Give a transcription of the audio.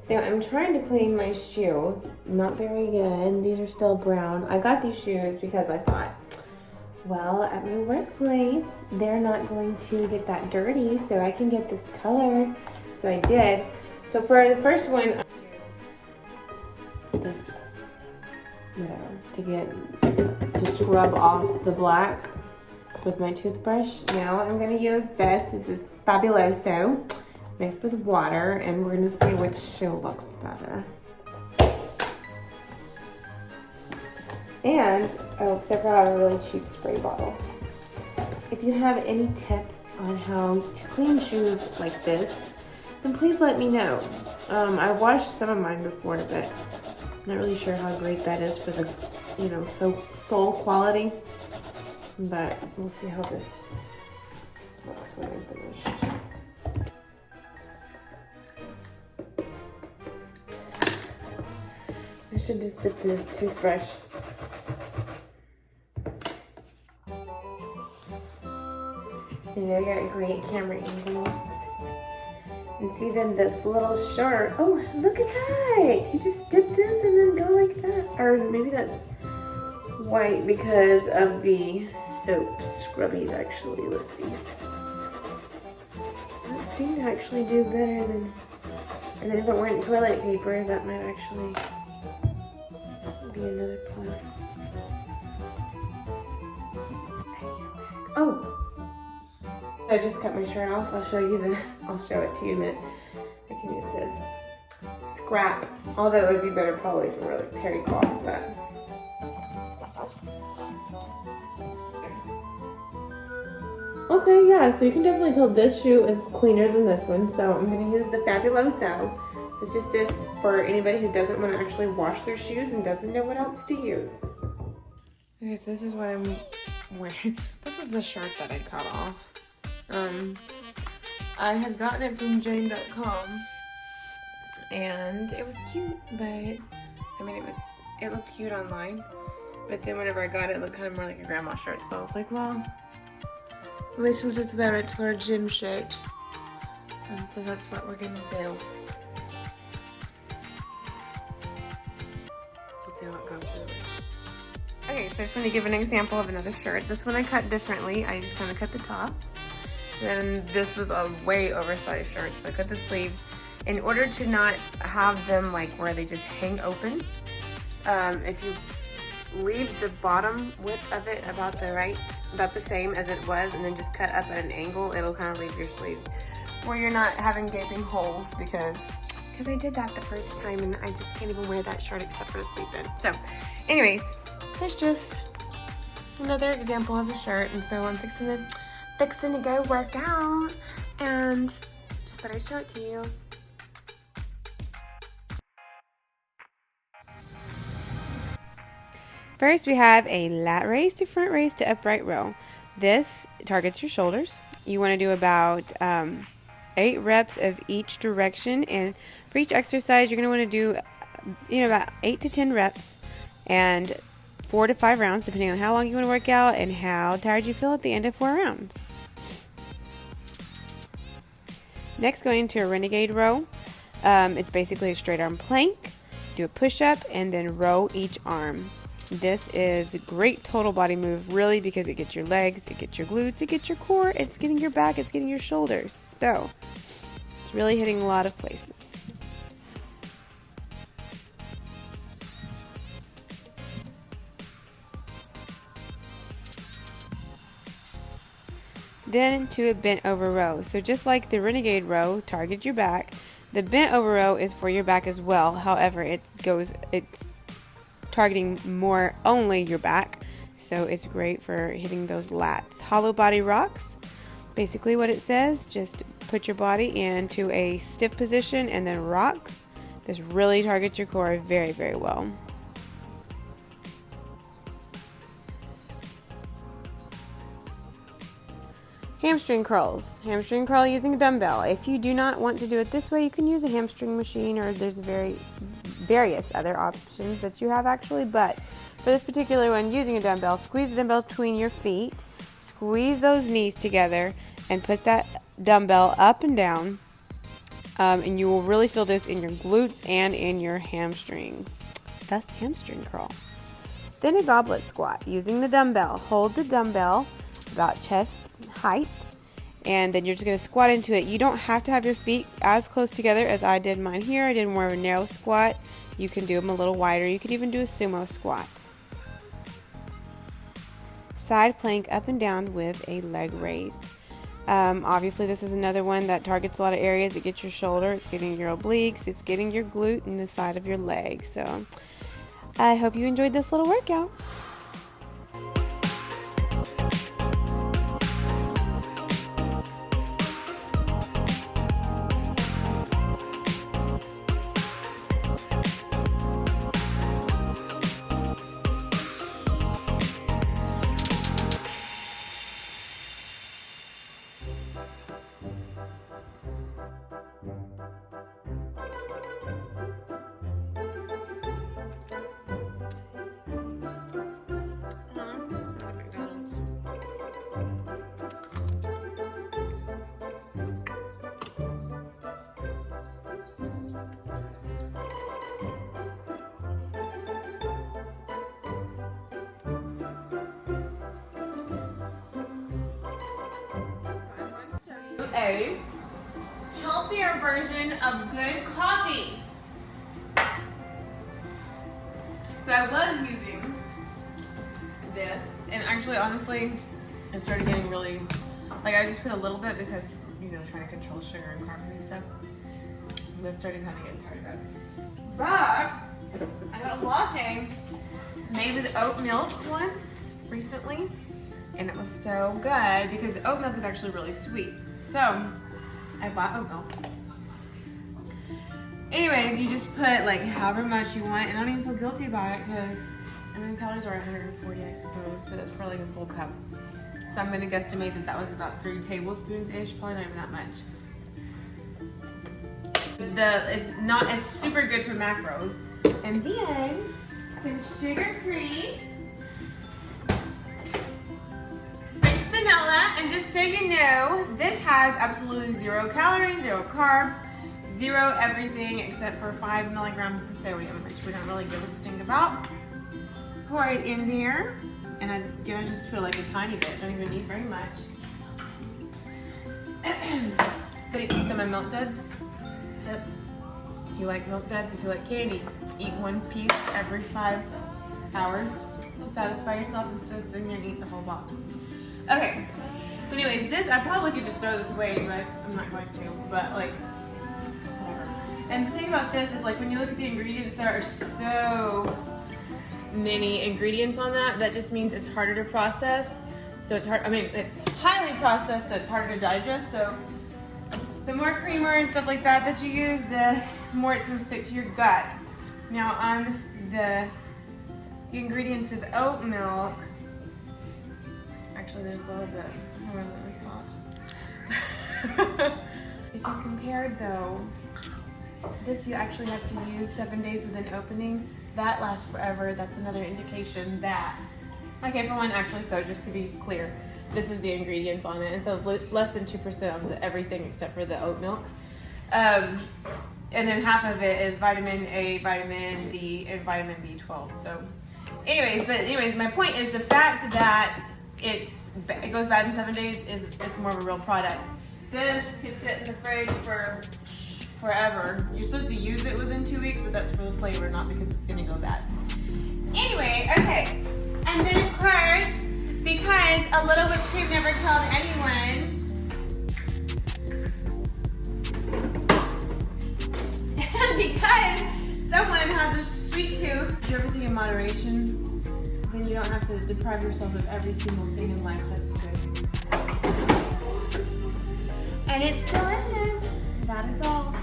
So I'm trying to clean my shoes. Not very good. These are still brown. I got these shoes because I thought, well, at my workplace, they're not going to get that dirty, so I can get this color. So I did. So for the first one, I used this, whatever, to scrub off the black with my toothbrush. Now I'm gonna use this. This is Fabuloso, mixed with water, and we're gonna see which shoe looks better. And, oh, except for I have a really cheap spray bottle. If you have any tips on how to clean shoes like this, then please let me know. I washed some of mine before, but I'm not really sure how great that is for the, sole quality. But we'll see how this looks when I'm finished. I should just dip the toothbrush. And I got great camera angles. And see then this little shirt. Oh, look at that! You just dip this and then go like that. Or maybe that's white because of the soap scrubbies actually. Let's see. That seemed to actually do better than, and then if it weren't toilet paper, that might actually be another plus. Oh! I just cut my shirt off. I'll show it to you in a minute. I can use this scrap, although it would be better probably if it were like terry cloth, but. Okay, yeah, so you can definitely tell this shoe is cleaner than this one, so I'm gonna use the Fabuloso. It's just for anybody who doesn't want to actually wash their shoes and doesn't know what else to use. Okay, so this is what I'm wearing. This is the shirt that I cut off. I had gotten it from Jane.com and it was cute, but I mean it looked cute online, but then whenever I got it, it looked kind of more like a grandma shirt, so I was like, well, maybe she'll just wear it for a gym shirt, and so that's what we're gonna do. Let's see how it goes. Okay, so I just want to give an example of another shirt. This one I cut differently. I just kind of cut the top. Then this was a way oversized shirt, so I cut the sleeves. In order to not have them like where they just hang open, if you leave the bottom width of it about the same as it was, and then just cut up at an angle, it'll kind of leave your sleeves where you're not having gaping holes, because I did that the first time and I just can't even wear that shirt except for to sleep in. So anyways, there's just another example of a shirt, and so I'm fixing to go work out, and just thought I'd show it to you. First, we have a lat raise to front raise to upright row. This targets your shoulders. You want to do about 8 reps of each direction, and for each exercise, you're going to want to do about 8 to 10 reps and 4 to 5 rounds, depending on how long you want to work out and how tired you feel at the end of 4 rounds. Next, going into a Renegade Row. It's basically a straight arm plank. Do a push-up and then row each arm. This is a great total body move, really, because it gets your legs, it gets your glutes, it gets your core, it's getting your back, it's getting your shoulders. So, it's really hitting a lot of places. Then to a bent over row. So just like the Renegade Row, target your back. The bent over row is for your back as well. However, it's targeting more only your back. So it's great for hitting those lats. Hollow body rocks. Basically what it says, just put your body into a stiff position and then rock. This really targets your core very, very well. Hamstring curls. Hamstring curl using a dumbbell. If you do not want to do it this way, you can use a hamstring machine, or there's various other options that you have actually, but for this particular one, using a dumbbell, squeeze the dumbbell between your feet, squeeze those knees together, and put that dumbbell up and down And you will really feel this in your glutes and in your hamstrings. That's hamstring curl. Then a goblet squat using the dumbbell. Hold the dumbbell about chest height, and then you're just going to squat into it. You don't have to have your feet as close together as I did mine here. I did more of a narrow squat. You can do them a little wider. You could even do a sumo squat. Side plank up and down with a leg raise. Obviously this is another one that targets a lot of areas. It gets your shoulder, it's getting your obliques, it's getting your glute and the side of your leg. So I hope you enjoyed this little workout. A healthier version of good coffee. So I was using this, and actually, honestly, I started getting really, like, I just put a little bit because, you know, trying to control sugar and carbs and stuff. And I started kind of getting tired of it. But I got a latte made with oat milk once recently, and it was so good because the oat milk is actually really sweet. So I bought oat milk. Anyways, you just put like however much you want, and I don't even feel guilty about it because I mean calories are 140, I suppose, but that's for like a full cup. So I'm gonna guesstimate that that was about 3 tablespoons-ish, probably not even that much. It's super good for macros. And then some sugar-free vanilla, and just so you know, this has absolutely 0 calories, 0 carbs, 0 everything except for 5 milligrams of sodium, which we don't really give a stink about. Pour it in there, and again, I just put like a tiny bit, don't even need very much. Put it in some of my milk duds. Tip, if you like milk duds, if you like candy, eat 1 piece every 5 hours to satisfy yourself instead of sitting there and eating the whole box. Okay, so anyways, this, I probably could just throw this away, but I'm not going to, but like, whatever. And the thing about this is like, when you look at the ingredients, there are so many ingredients on that just means it's harder to process. So it's hard, I mean, it's highly processed, so it's harder to digest. So the more creamer and stuff like that you use, the more it's gonna stick to your gut. Now on the ingredients of oat milk, actually, there's a little bit more than we thought. If you compared though, this you actually have to use 7 days with an opening. That lasts forever. That's another indication that, okay, for one, actually, so just to be clear, this is the ingredients on it. It says less than 2% of everything except for the oat milk. And then half of it is vitamin A, vitamin D, and vitamin B12. So anyways, my point is the fact that it goes bad in 7 days is more of a real product. This can sit in the fridge for forever. You're supposed to use it within 2 weeks, but that's for the flavor, not because it's gonna go bad. Anyway, okay. And then of course, because a little whipped cream never killed anyone, and because someone has a sweet tooth, do everything in moderation, then you don't have to deprive yourself of every single thing in life that's good. And it's delicious. That is all.